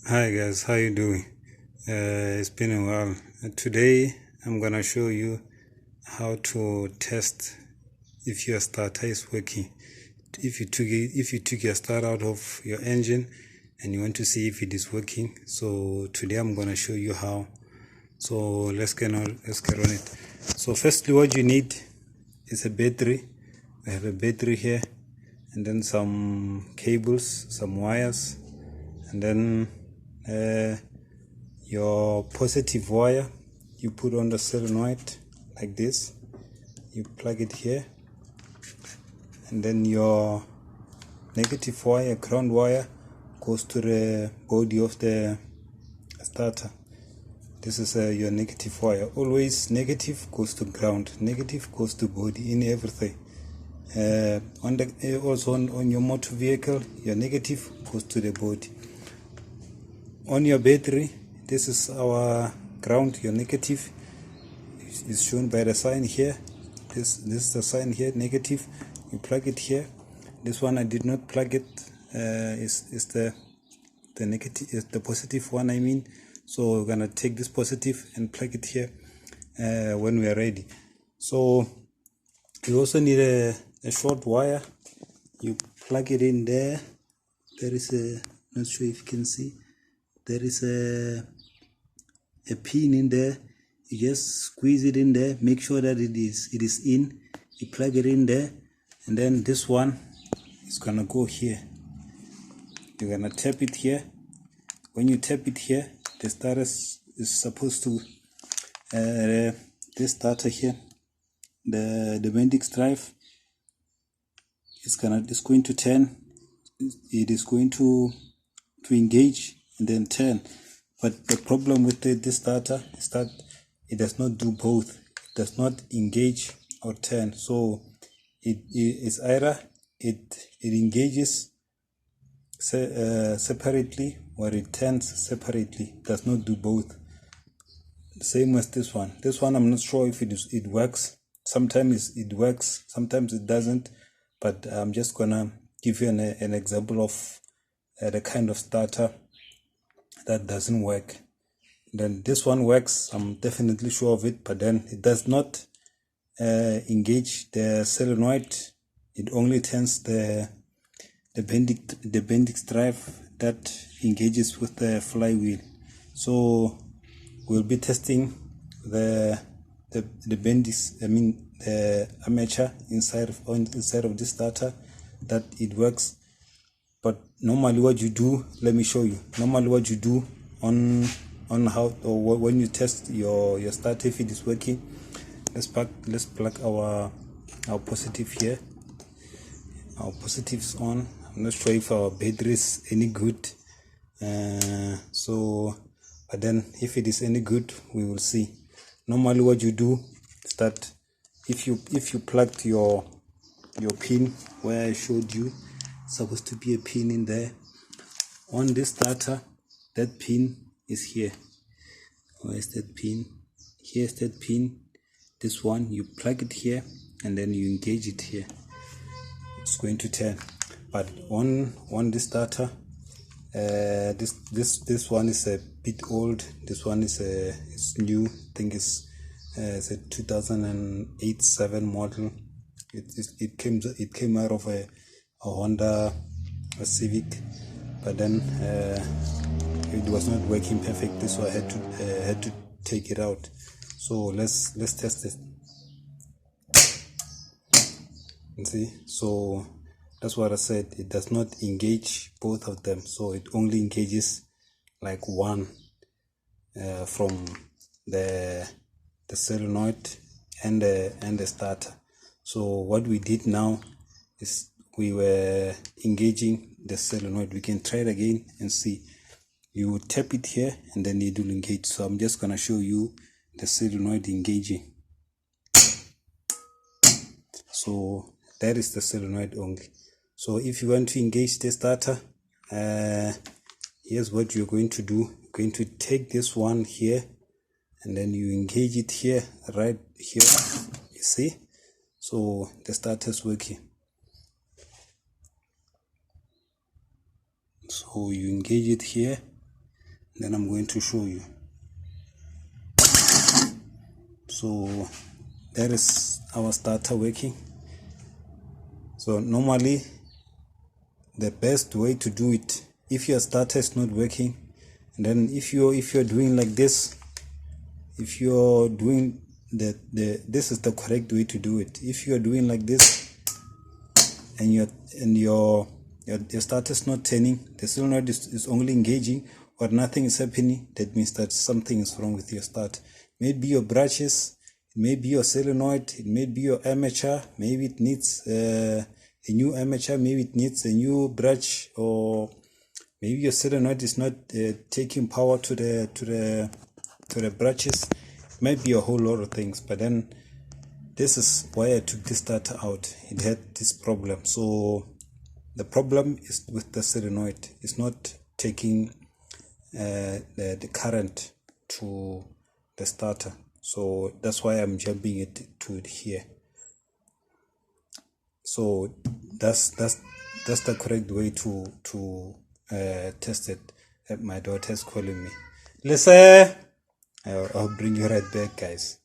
Hi guys, how you doing? It's been a while. Today I'm gonna show you how to test if your starter is working. If you took your starter out of your engine and you want to see if it is working, so today I'm gonna show you how. So let's get on it. So firstly, what you need is a battery. I have a battery here, and then some cables, some wires, and then your positive wire you put on the solenoid like this. You plug it here, and then your negative wire, ground wire, goes to the body of the starter. This is your negative wire. Always negative goes to ground, negative goes to body in everything. Also on your motor vehicle, your negative goes to the body. On your battery, this is our ground. Your negative is shown by the sign here. This is the sign here, negative. You plug it here. This one I did not plug it. Is the negative, is the positive one, I mean. So we're gonna take this positive and plug it here when we are ready. So you also need a short wire. You plug it in there. There is a, not sure if you can see, there is a pin in there. You just squeeze it in there, make sure that it is in. You plug it in there, and then this one is gonna go here. You're gonna tap it here. When you tap it here, the starter is supposed to this starter here, the Bendix drive is going to turn. It is going to engage and then turn. But the problem with this starter is that it does not do both. It does not engage or turn. So it is either it engages separately or it turns separately. It does not do both. Same as this one. This one I'm not sure if it works. Sometimes it works, sometimes it doesn't. But I'm just gonna give you an example of the kind of starter that doesn't work. Then this one works, I'm definitely sure of it, but then it does not engage the solenoid. It only turns the Bendix drive that engages with the flywheel. So we'll be testing the Bendix, I mean the armature inside of this starter, that it works. But normally what you do, let me show you. Normally what you do on how, or when you test your starter if it is working, let's plug our positive here. Our positive is on. I'm not sure if our battery is any good. But then if it is any good, we will see. Normally what you do is that if you plugged your pin where I showed you, supposed to be a pin in there on this starter, that pin is here. Where is that pin? Here's that pin. This one, you plug it here and then you engage it here. It's going to turn. But on this starter, this one is a bit old. This one is new. I think it's a 2008-7 model. It came out of a Honda, a Civic, but then it was not working perfectly, so I had to take it out. So let's test it. And see, so that's what I said. It does not engage both of them, so it only engages like one from the solenoid and the starter. So what we did now is we were engaging the solenoid. We can try it again and see. You tap it here and then it will engage. So I'm just gonna show you the solenoid engaging. So that is the solenoid only. So if you want to engage the starter, here's what you're going to do. You're going to take this one here and then you engage it here, right here. You see? So the starter is working. So you engage it here then I'm going to show you. So that is our starter working. So normally the best way to do it, if your starter is not working, and then if you're doing like this, if you're doing this is the correct way to do it. If you're doing like this and your starter is not turning, the solenoid is only engaging or nothing is happening, that means that something is wrong with your starter. Maybe your brushes, it may be your solenoid, it may be your armature, maybe it needs a new armature, maybe it needs a new brush, or maybe your solenoid is not taking power to the brushes. It might be a whole lot of things, but then this is why I took this starter out. It had this problem. So the problem is with the solenoid. It's not taking the current to the starter. So that's why I'm jumping it to here. So that's the correct way to test it. My daughter's calling me. Listen, I'll bring you right back, guys.